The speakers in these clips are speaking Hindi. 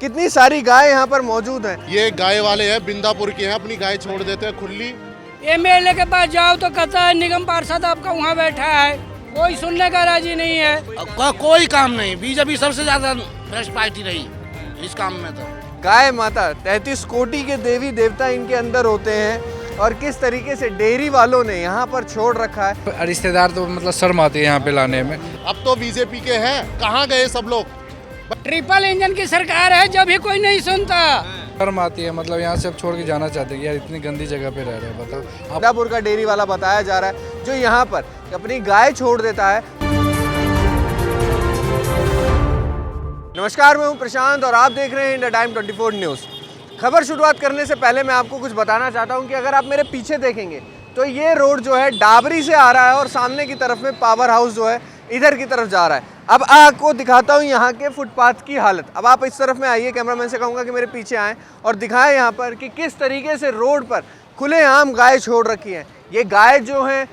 कितनी सारी गाय यहाँ पर मौजूद हैं। ये गाय वाले हैं, बिंदापुर के हैं, अपनी गाय छोड़ देते हैं खुली। एमएलए के पास जाओ तो कहता है निगम पार्षद आपका वहाँ बैठा है, कोई सुनने का राजी नहीं है। कोई काम नहीं। बीजेपी सबसे ज्यादा भ्रष्ट पार्टी रही इस काम में। तो गाय माता 33 कोटि के देवी देवता इनके अंदर होते हैं और किस तरीके से डेयरी वालों ने यहाँ पर छोड़ रखा है। रिश्तेदार तो मतलब शर्म आती है यहाँ पे लाने में। अब तो बीजेपी के हैं, कहाँ गए सब लोग। ट्रिपल इंजन की सरकार है, जब भी कोई नहीं सुनता। शर्म आती है, मतलब यहाँ से अब छोड़ के जाना चाहते हैं। यार इतनी गंदी जगह पे रह रहे हैं, बताओ। बिंदापुर का डेयरी वाला बताया जा रहा है जो यहाँ पर अपनी गाय छोड़ देता है। नमस्कार, मैं हूँ प्रशांत और आप देख रहे हैं इंडिया टाइम 24 न्यूज़। खबर शुरुआत करने से पहले मैं आपको कुछ बताना चाहता हूँ कि अगर आप मेरे पीछे देखेंगे तो ये रोड जो है डाबरी से आ रहा है और सामने की तरफ में पावर हाउस जो है इधर की तरफ जा रहा है। अब आपको दिखाता हूँ यहाँ के फुटपाथ की हालत। अब आप इस तरफ में आइए, कैमरामैन से कहूँगा कि मेरे पीछे आएँ और दिखाएं यहाँ पर कि किस तरीके से रोड पर खुलेआम गाय छोड़ रखी है। ये गाय जो है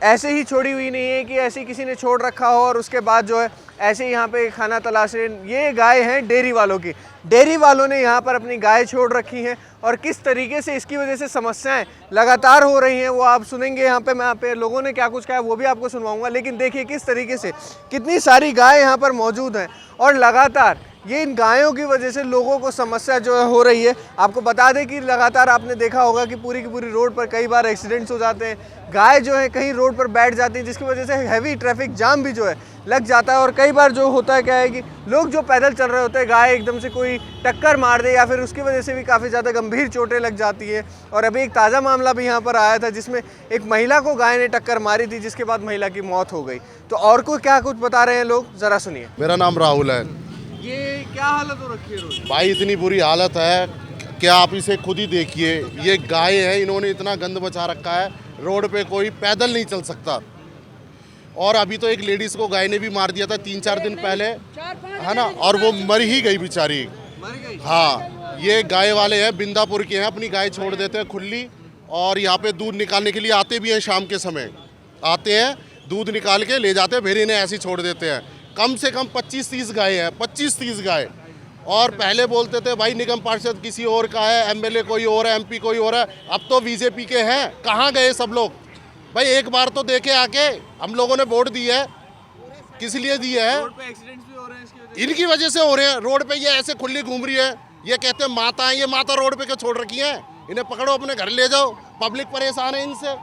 ऐसे ही छोड़ी हुई नहीं है कि ऐसे किसी ने छोड़ रखा हो और उसके बाद जो है ऐसे ही यहाँ पे खाना तलाशे। ये गाय हैं डेयरी वालों की। डेयरी वालों ने यहाँ पर अपनी गाय छोड़ रखी हैं और किस तरीके से इसकी वजह से समस्याएं लगातार हो रही हैं वो आप सुनेंगे। यहाँ पे लोगों ने क्या कुछ कहा वो भी आपको सुनवाऊंगा। लेकिन देखिए किस तरीके से कितनी सारी गाय यहाँ पर मौजूद हैं और लगातार ये इन गायों की वजह से लोगों को समस्या जो है हो रही है। आपको बता दें कि लगातार आपने देखा होगा कि पूरी की पूरी रोड पर कई बार एक्सीडेंट्स हो जाते हैं। गाय जो है कहीं रोड पर बैठ जाती है जिसकी वजह से हैवी ट्रैफिक जाम भी जो है लग जाता है। और कई बार जो होता है क्या है कि लोग जो पैदल चल रहे होते हैं, गाय एकदम से कोई टक्कर मार दे या फिर उसकी वजह से भी काफ़ी ज़्यादा गंभीर चोटें लग जाती है। और अभी एक ताज़ा मामला भी यहाँ पर आया था जिसमें एक महिला को गाय ने टक्कर मारी थी जिसके बाद महिला की मौत हो गई। तो और को क्या कुछ बता रहे हैं लोग, ज़रा सुनिए। मेरा नाम राहुल है। ये क्या हालत हो रखी है रोड? भाई इतनी बुरी हालत है, क्या आप इसे खुद ही देखिए। ये गाय है, इन्होंने इतना गंद मचा रखा है, रोड पे कोई पैदल नहीं चल सकता। और अभी तो एक लेडीज को गाय ने भी मार दिया था 3-4 दिन पहले, है ना, और वो मर ही गई बेचारी। हाँ, ये गाय वाले हैं, बिंदापुर के हैं, अपनी गाय छोड़ देते हैं खुली और यहाँ पे दूध निकालने के लिए आते भी हैं। शाम के समय आते हैं, दूध निकाल के ले जाते हैं, फिर इन्हें ऐसे ही छोड़ देते हैं। कम से कम 25-30 गाय हैं, 25-30 गाय। और पहले बोलते थे भाई निगम पार्षद किसी और का है, एमएलए कोई और है, एमपी कोई और है। अब तो बीजेपी के हैं, कहाँ गए सब लोग। भाई एक बार तो देखे आके, हम लोगों ने वोट दी है, किस लिए दी है। रोड पे एक्सीडेंट्स भी हो रहे हैं इसकी वजह से। इनकी वजह से हो रहे हैं। रोड पे ये ऐसे खुली घूम रही है, ये कहते हैं माता है, ये माता रोड पे क्यों छोड़ रखी है। इन्हें पकड़ो, अपने घर ले जाओ, पब्लिक परेशान है इनसे।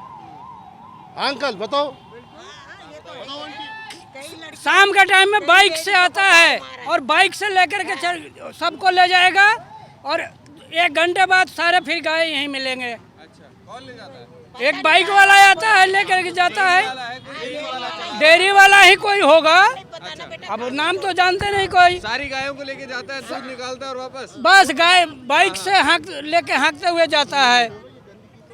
अंकल बताओ। शाम के टाइम में बाइक से आता है और बाइक से लेकर के सबको ले जाएगा और 1 घंटे बाद सारे फिर गाय यहीं मिलेंगे। अच्छा, कौन ले जाता है? एक बाइक वाला आता है लेकर के जाता है, डेयरी वाला ही कोई होगा। अब नाम तो जानते नहीं कोई। सारी गायों को लेके जाता है, दूध निकालता है और वापस बस गाय बाइक से लेके हाँकते हुए जाता है।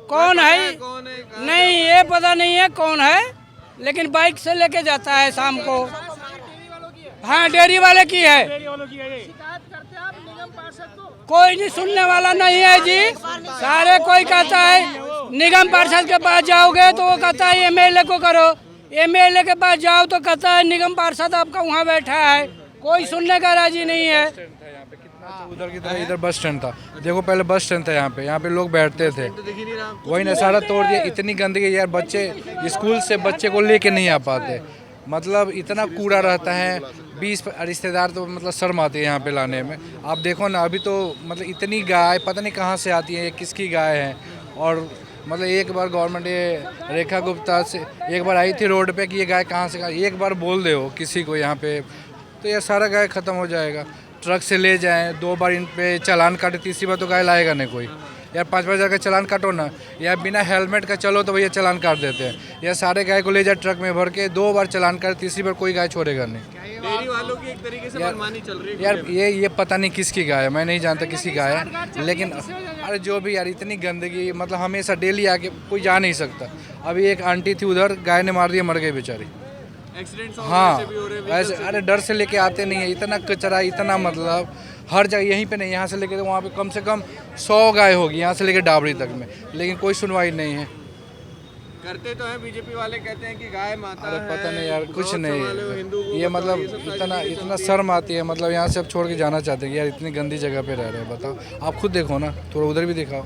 कौन है कौन है? नहीं, ये पता नहीं है कौन है, लेकिन बाइक से लेके जाता है शाम को। हाँ, डेयरी वाले की है। कोई नहीं सुनने वाला नहीं है जी। सारे कोई कहता है निगम पार्षद के पास जाओगे तो वो कहता है एमएलए को करो, एमएलए के पास जाओ तो कहता है निगम पार्षद आपका वहाँ बैठा है, कोई सुनने का राजी नहीं है। उधर की तरह इधर बस स्टैंड था, देखो पहले बस स्टैंड था, यहाँ पे लोग बैठते थे। वही ना सारा तोड़ दिया। इतनी गंदगी यार, बच्चे स्कूल से बच्चे को लेके नहीं आ पाते, मतलब इतना कूड़ा रहता है। 20 रिश्तेदार तो मतलब शर्म आती है यहाँ पे लाने में। आप देखो ना, अभी तो मतलब इतनी गाय पता नहीं कहाँ से आती है, ये किसकी गाय है। और मतलब एक बार गवर्नमेंट ये रेखा गुप्ता से एक बार आई थी रोड पे कि ये गाय कहाँ से, एक बार बोल दे हो किसी को यहाँ पे तो ये सारा गाय ख़त्म हो जाएगा। ट्रक से ले जाएं, 2 बार इन पे चालान काटे, तीसरी बार तो गाय लाएगा नहीं कोई। यार 5-5 हज़ार का चालान काटो ना, या बिना हेलमेट का चलो तो भैया चालान काट देते हैं। या सारे गाय को ले जाए ट्रक में भर के, 2 बार चालान काटे, तीसरी बार कोई गाय छोड़ेगा नहीं। डेयरी वालों की एक तरीके से मनमानी चल रही है। यार ये पता नहीं किसकी गाय है, मैं नहीं जानता किसकी गाय है, लेकिन अरे जो भी यार इतनी गंदगी, मतलब हमेशा डेली आके कोई जा नहीं सकता। अभी एक आंटी थी उधर, गाय ने मार दिया, मर गई बेचारी। एक्सीडेंट्स हाँ ऐसे, अरे डर से लेके आते नहीं है। इतना कचरा, इतना मतलब हर जगह, यहीं पे नहीं, यहाँ से लेके वहाँ पे कम से कम 100 गाय होगी, यहाँ से लेके डाबरी तक में, लेकिन कोई सुनवाई नहीं है। करते तो हैं बीजेपी वाले, कहते हैं कि गाय माता अरे है, पता नहीं यार, कुछ गौ नहीं संभालो, हिंदू को ये बचाओ, मतलब ये सब सारी इतना चीजें इतना शर्म आती है, मतलब यहाँ से अब छोड़ के जाना चाहते हैं कि यार इतनी गंदी जगह पे रह रहे हैं। बताओ, आप खुद देखो ना, थोड़ा उधर भी दिखाओ,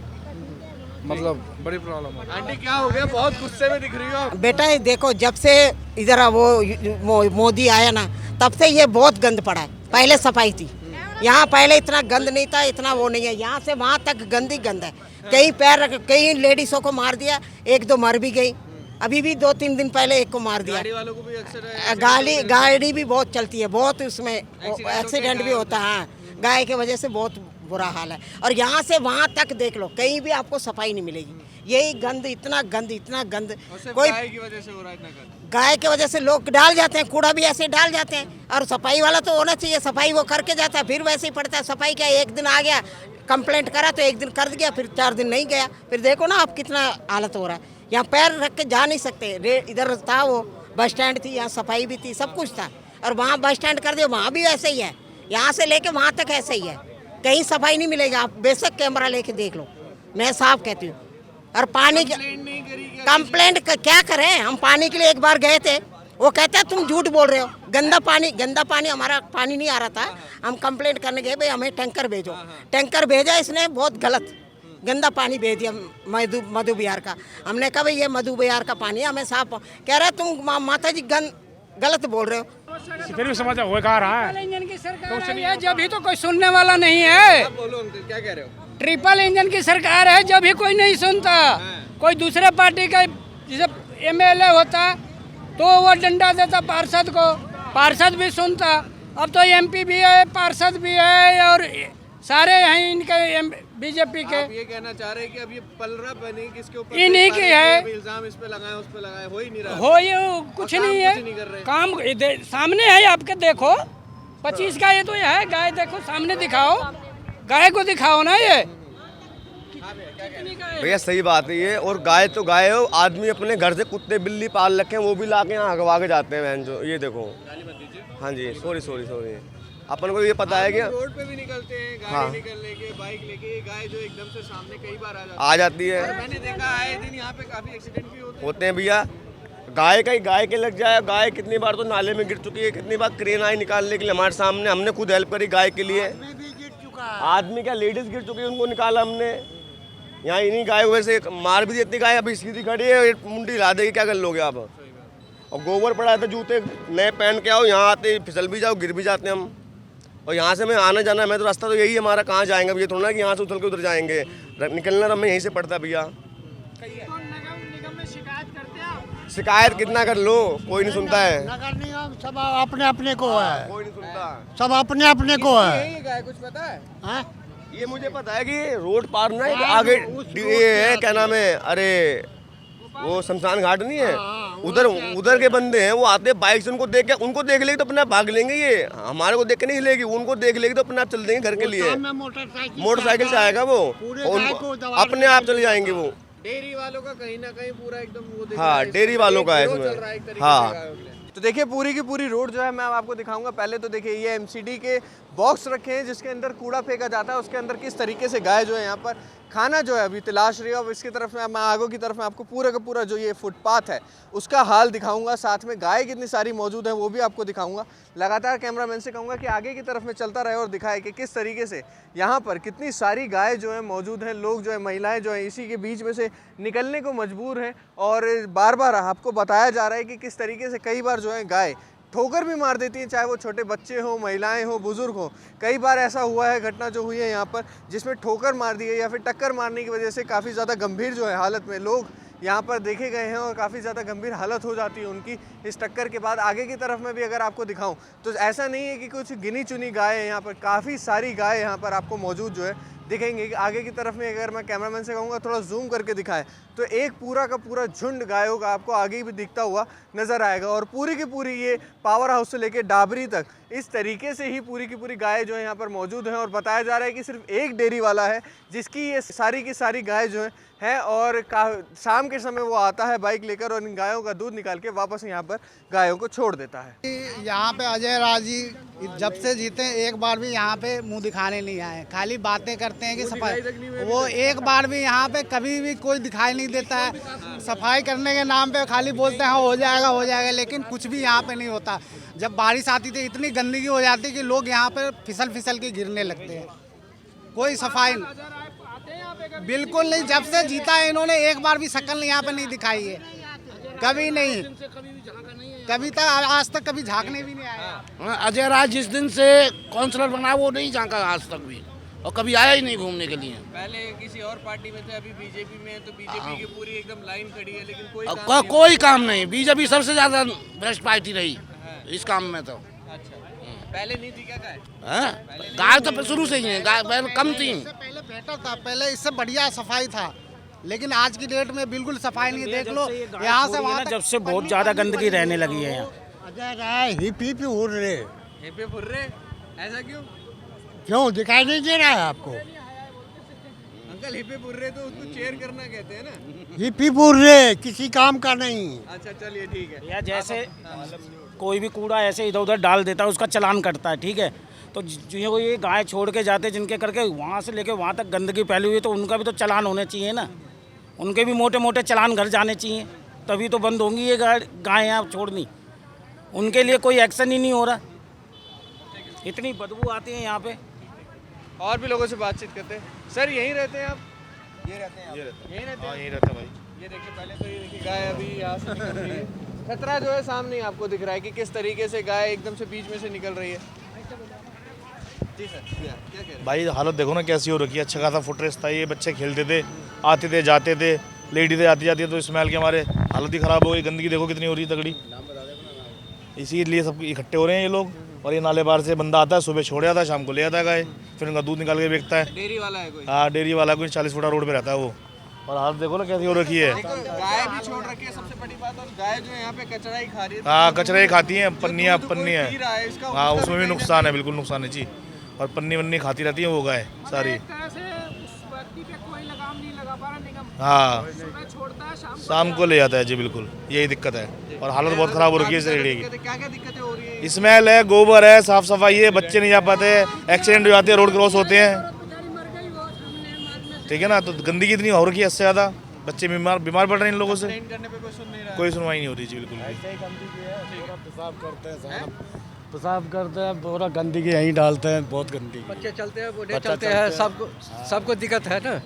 मतलब बड़ी प्रॉब्लम है। आंटी क्या हो गया, बहुत गुस्से में दिख रही हो आप। बेटा ये देखो, जब से इधर मोदी आया ना, तब से ये बहुत गंद पड़ा है। पहले सफाई थी यहाँ, पहले इतना गंद नहीं था, इतना वो नहीं है। यहाँ से वहाँ तक गंदी गंद है। कई पैर रख, कई लेडीज़ों को मार दिया, एक दो मर भी गई। अभी भी 2-3 दिन पहले एक को मार दिया। गाड़ी वालों को भी अक्सर गाड़ी भी बहुत चलती है, बहुत उसमें एक्सीडेंट भी होता है। हाँ, गाय की वजह से बहुत बुरा हाल है। और यहाँ से वहाँ तक देख लो, कहीं भी आपको सफाई नहीं मिलेगी। यही गंद, इतना गंद, इतना गंद। कोई गाय की वजह से हो रहा है इतना गंद। गाय की वजह से लोग डाल जाते हैं, कूड़ा भी ऐसे डाल जाते हैं। और सफाई वाला तो होना चाहिए, सफाई वो करके जाता है, फिर वैसे ही पड़ता है। सफाई क्या, एक दिन आ गया कंप्लेंट करा तो एक दिन कर दिया, फिर 4 दिन नहीं गया। फिर देखो ना आप कितना हालत हो रहा है। यहाँ पैर रख के जा नहीं सकते। इधर था वो बस स्टैंड थी, यहाँ सफाई भी थी, सब कुछ था। और वहाँ बस स्टैंड कर दिया, वहाँ भी ऐसे ही है। यहाँ से लेके वहाँ तक ऐसे ही है, कहीं सफाई नहीं मिलेगी। आप बेशक कैमरा लेके देख लो, मैं साफ कहती हूँ। और पानी कंप्लेंट क्या करें हम? पानी के लिए एक बार गए थे, वो कहता है तुम झूठ बोल रहे हो, गंदा पानी हमारा पानी नहीं आ रहा था। हम कंप्लेंट करने गए, भाई हमें टैंकर भेजो। टैंकर भेजा इसने, बहुत गलत गंदा पानी भेज दिया मधु बिहार का। हमने कहा भाई ये मधु बिहार का पानी है, हमें साफ। कह रहा है तुम माता जी गलत बोल रहे हो। फिर भी समझ हो कहा रहा है इंजन की सरकार है, जब भी तो कोई सुनने वाला नहीं है। बोलो अंकल, क्या कह रहे हो? ट्रिपल इंजन की सरकार है, जब भी कोई नहीं सुनता। कोई दूसरे पार्टी का जैसे एमएलए होता तो वो डंडा देता पार्षद को, पार्षद भी सुनता। अब तो एमपी भी है, पार्षद भी है, और सारे हैं इनके बीजेपी के। आप ये कहना चाह रहे हैं कि अब ये पलड़ा बनी किसके ऊपर? इन्हीं की है। इल्जाम इस पे लगाए, उस पे लगाए, हो ही नहीं रहा। हो ये कुछ नहीं है, कुछ नहीं कर रहे। काम सामने है आपके, देखो 25 का ये तो ये है। गाय देखो सामने, दिखाओ गाय को, दिखाओ ना ये। भैया सही बात है ये। और गाय तो गाय हो, आदमी अपने घर से कुत्ते बिल्ली पाल रखे हैं, वो भी लाके यहाँ हगवा के जाते हैं बहन जो। ये देखो, हाँ जी, सॉरी अपन को ये पता है क्या, रोड पे भी निकलते हैं गाड़ी हाँ। निकल लेके, बाइक लेके, ये गाय जो एकदम से सामने कई बार आ जाती है। और मैंने देखा आए दिन यहाँ पे काफी एक्सीडेंट भी होते हैं भैया। गाय के लग जाए। गाय कितनी बार तो नाले में गिर चुकी है, कितनी बार क्रेन आई निकालने के लिए हमारे सामने, हमने खुद हेल्प करी गाय के लिए। आदमी क्या, लेडीज गिर चुकी है, उनको निकाला हमने। यहाँ इन्हीं गाय वैसे मार भी देती गाय, अभी सीधी खड़ी है, मुंडी हिला देगी, क्या कर लोगे आप? और गोबर पड़ा है तो जूते नए पहन के आओ, यहाँ आते फिसल भी जाओ, गिर भी जाते हैं हम। और यहाँ से मैं आना जाना, मैं तो रास्ता तो यही है हमारा, कहाँ जाएंगे? अब ये थोड़ा ना कि यहाँ से उछल के उधर जाएंगे, निकलना तो हमें यहीं से पड़ता है भैया। शिकायत कितना कर लो, कोई नहीं सुनता है। नगर निगम सब अपने अपने को है, कोई नहीं सुनता, सब अपने अपने को है। ये गाय कुछ पता है? हाँ? ये मुझे पता है कि रोड पार ना है, आगे ये है, क्या नाम है, अरे वो शमशान घाट नहीं है, उधर के बंदे हैं, वो आते हैं बाइक से, उनको देख लेगी तो अपने आप भाग लेंगे। ये हमारे को देख के नहीं लेगी, उनको देख लेगी तो अपने आप चल देंगे घर के लिए। मोटरसाइकिल से आएगा वो, अपने आप चले जाएंगे वो। डेयरी वालों का कहीं ना कहीं पूरा एकदम वो दिख हाँ, रहा है, डेयरी वालों का है चल रहा है इसमें। एक तरीके हाँ। से गायों के लिए। तो देखिए पूरी की पूरी रोड जो है मैं आपको दिखाऊंगा। पहले तो देखिए ये एमसीडी के बॉक्स रखे हैं जिसके अंदर कूड़ा फेंका जाता है, उसके अंदर किस तरीके से गाय जो है यहाँ पर खाना जो है अभी तलाश रही है। और इसकी तरफ मैं आगों की तरफ में आपको पूरा का पूरा जो ये फुटपाथ है उसका हाल दिखाऊंगा, साथ में गाय कितनी सारी मौजूद है वो भी आपको दिखाऊंगा। लगातार कैमरामैन से कहूँगा कि आगे की तरफ में चलता रहे और दिखाए कि किस तरीके से यहाँ पर कितनी सारी गाय जो है मौजूद हैं। लोग जो है, महिलाएं जो है इसी के बीच में से निकलने को मजबूर हैं। और बार बार आपको बताया जा रहा है कि किस तरीके से कई बार जो है गाय ठोकर भी मार देती हैं, चाहे वो छोटे बच्चे हो, महिलाएं हो, बुजुर्ग हो। कई बार ऐसा हुआ है, घटना जो हुई है यहाँ पर, जिसमें ठोकर मार दी है या फिर टक्कर मारने की वजह से काफ़ी ज़्यादा गंभीर जो है हालत में लोग यहाँ पर देखे गए हैं और काफ़ी ज़्यादा गंभीर हालत हो जाती है उनकी इस टक्कर के बाद। आगे की तरफ में भी अगर आपको दिखाऊं तो ऐसा नहीं है कि कुछ गिनी चुनी गाय है, यहाँ पर काफ़ी सारी गाय यहाँ पर आपको मौजूद जो है दिखेंगे। आगे की तरफ में अगर मैं कैमरामैन से कहूँगा थोड़ा जूम करके दिखाए तो एक पूरा का पूरा झुंड गायों का आपको आगे भी दिखता हुआ नज़र आएगा। और पूरी की पूरी ये पावर हाउस से लेकर डाबरी तक इस तरीके से ही पूरी की पूरी गाय जो है यहाँ पर मौजूद हैं। और बताया जा रहा है कि सिर्फ एक डेयरी वाला है जिसकी ये सारी की सारी गाय जो है और शाम के समय वो आता है बाइक लेकर और इन गायों का दूध निकाल के वापस यहाँ पर गायों को छोड़ देता है। यहाँ पे अजय राज जी जब से जीते एक बार भी यहाँ पे मुंह दिखाने नहीं आए, खाली बातें करते हैं कि सफाई, वो एक बार भी यहाँ पे कभी भी कोई दिखाई नहीं देता है। सफाई करने के नाम पे खाली बोलते हैं हाँ हो जाएगा, लेकिन कुछ भी यहाँ पे नहीं होता। जब बारिश आती थी इतनी गंदगी हो जाती कि लोग यहाँ पे फिसल के गिरने लगते हैं। कोई सफाई बिल्कुल नहीं, जब से जीता है इन्होंने एक बार भी शक्ल यहाँ पे नहीं दिखाई है, कभी नहीं, कभी तक आज तक कभी झांकने भी नहीं आया। अजय राज जिस दिन से काउंसलर बना वो नहीं झांका आज तक भी, और कभी आया ही नहीं घूमने के लिए। पहले किसी और पार्टी में थे, अभी बीजेपी में है, तो बीजेपी की पूरी एकदम लाइन खड़ी है, लेकिन कोई काम नहीं। बीजेपी सबसे ज्यादा भ्रष्ट पार्टी रही इस काम में। तो अच्छा, पहले नहीं थी क्या गाय? गाय तो शुरू से ही है, गाय पहले कम थी। पहले बेटर था, पहले इससे बढ़िया सफाई था, लेकिन आज की डेट में बिल्कुल सफाई नहीं। देख लो यहाँ से वहाँ, जब से बहुत ज्यादा गंदगी रहने लगी है यहाँ। हिपी उड़ रहे, ऐसा क्यों दिखाई नहीं दे रहा है आपको? अंकल हिपे पुर रहे तो उसको चेयर करना कहते हैं ना। हिपी उड़ रहे, किसी काम का नहीं। अच्छा चलिए ठीक है। या जैसे कोई भी कूड़ा ऐसे इधर उधर डाल देता है उसका चालान कटता है, ठीक है। तो जो ये गाय छोड़ के जाते जिनके करके वहाँ से लेके वहाँ तक गंदगी फैली हुई है, तो उनका भी तो चालान होने चाहिए ना। उनके भी मोटे मोटे चालान घर जाने चाहिए, तभी तो बंद होंगी ये गाय यहाँ छोड़नी। उनके लिए कोई एक्शन ही नहीं हो रहा, इतनी बदबू आती है यहाँ पे। और भी लोगों से बातचीत करते हैं। सर यहीं रहते हैं आप? यहीं रहते हैं भाई। ये देखिए, पहले तो ये देखिए गाय अभी यहाँ से निकल रही है। खतरा जो है सामने आपको दिख रहा है कि किस तरीके से गाय एकदम से बीच में से निकल रही है। जी सर, क्या कह रहे हैं? भाई हालत देखो ना कैसी हो रखी है। अच्छा खासा फुटरेस था, ये बच्चे खेलते थे, आते थे जाते थे, लेडीज़ें आती जाती है, तो स्मेल के हमारे हालत ही ख़राब हो गई। गंदगी देखो कितनी हो रही है तगड़ी, इसीलिए सब इकट्ठे हो रहे हैं ये लोग। और ये नाले बार से बंदा आता है, सुबह छोड़ आता है, शाम को ले आता है गाय, फिर उनका दूध निकाल के बेचता है। डेयरी वाला है कोई? हाँ डेयरी वाला कोई 40 फुटा रोड पे रहता है वो। और हालत देखो ना कैसी हो रखी है। गाय भी छोड़ रखी है, सबसे बड़ी बात। और गाय जो है यहाँ पे कचरा ही खा रही है। हाँ कचरा ही खाती हैं, पन्नियाँ तो पन्नी है। हाँ उसमें भी नुकसान है, बिल्कुल नुकसान है जी। और पन्नी वन्नी खाती रहती है वो गाय सारी। हाँ शाम को ले जाता है जी, बिल्कुल यही दिक्कत है। और हालत बहुत ख़राब हो रखी है इस रेड़ी की। क्या क्या दिक्कतें हो रही है? स्मेल है, गोबर है, साफ सफाई है, बच्चे नहीं जा पाते, एक्सीडेंट हो जाते हैं, रोड क्रॉस होते हैं, ठीक है ना। तो गंदगी इतनी हो रखी है, इससे ज़्यादा बच्चे बीमार पड़ रहे हैं इन लोगों से। कोई सुनवाई नहीं हो रही जी, बिल्कुल पेशाब करते हैं, पूरा गंदगी यहीं डालते हैं, बहुत गंदगी। बच्चे चलते हैं, बूढ़े चलते हैं, सबको दिक्कत है ना।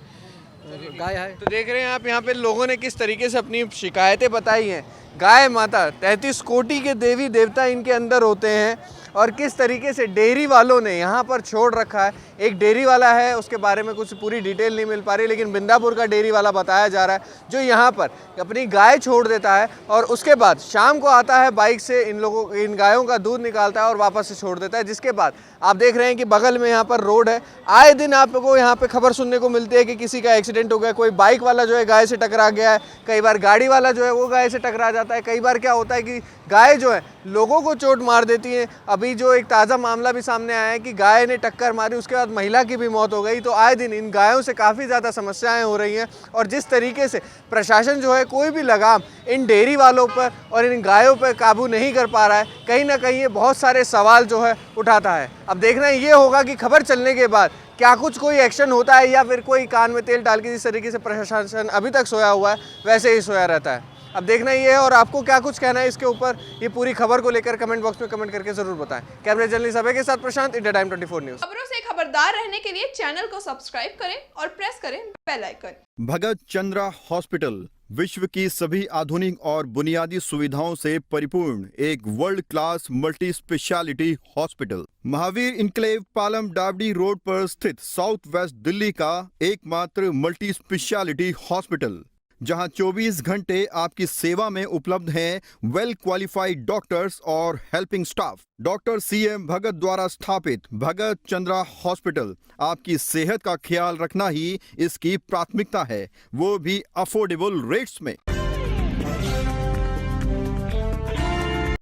गाय है तो देख रहे हैं आप यहाँ पे लोगों ने किस तरीके से अपनी शिकायतें बताई हैं। गाय माता 33 कोटि के देवी देवता इनके अंदर होते हैं, और किस तरीके से डेयरी वालों ने यहाँ पर छोड़ रखा है। एक डेयरी वाला है, उसके बारे में कुछ पूरी डिटेल नहीं मिल पा रही, लेकिन बिंदापुर का डेयरी वाला बताया जा रहा है जो यहाँ पर अपनी गाय छोड़ देता है और उसके बाद शाम को आता है बाइक से, इन गायों का दूध निकालता है और वापस से छोड़ देता है। जिसके बाद आप देख रहे हैं कि बगल में यहाँ पर रोड है। आए दिन आपको यहाँ पे खबर सुनने को मिलती है कि किसी का एक्सीडेंट हो गया, कोई बाइक वाला जो है गाय से टकरा गया है, कई बार गाड़ी वाला जो है वो गाय से टकरा जाता है। कई बार क्या होता है कि गाय जो है लोगों को चोट मार देती है। अभी जो एक ताज़ा मामला भी सामने आया है कि गाय ने टक्कर मारी, उसके बाद महिला की भी मौत हो गई। तो आए दिन इन गायों से काफ़ी ज़्यादा समस्याएं हो रही हैं, और जिस तरीके से प्रशासन जो है कोई भी लगाम इन डेयरी वालों पर और इन गायों पर काबू नहीं कर पा रहा है, कहीं ना कहीं ये बहुत सारे सवाल जो है उठाता है। अब देखना ये होगा कि खबर चलने के बाद क्या कुछ कोई एक्शन होता है, या फिर कोई कान में तेल डाल के जिस तरीके से प्रशासन अभी तक सोया हुआ है वैसे ही सोया रहता है। अब देखना ये है, और आपको क्या कुछ कहना है इसके ऊपर, ये पूरी खबर को लेकर कमेंट बॉक्स में कमेंट करके जरूर बताएं। कैमरे जर्नलिस्ट अभय के साथ प्रशांत, इंडिया टाइम 24 न्यूज़। खबरों से खबरदार रहने के लिए चैनल को सब्सक्राइब करें और प्रेस करें बेल आइकन। भगत चंद्रा हॉस्पिटल विश्व की सभी आधुनिक और बुनियादी सुविधाओं से परिपूर्ण एक world class multi speciality hospital, Mahavir enclave Palam डावडी रोड पर स्थित साउथ वेस्ट दिल्ली का एकमात्र मल्टी स्पेशलिटी हॉस्पिटल, जहां 24 घंटे आपकी सेवा में उपलब्ध हैं वेल क्वालिफाइड डॉक्टर्स और हेल्पिंग स्टाफ। डॉक्टर CM भगत द्वारा स्थापित भगत चंद्रा हॉस्पिटल आपकी सेहत का ख्याल रखना ही इसकी प्राथमिकता है, वो भी अफोर्डेबल रेट्स में।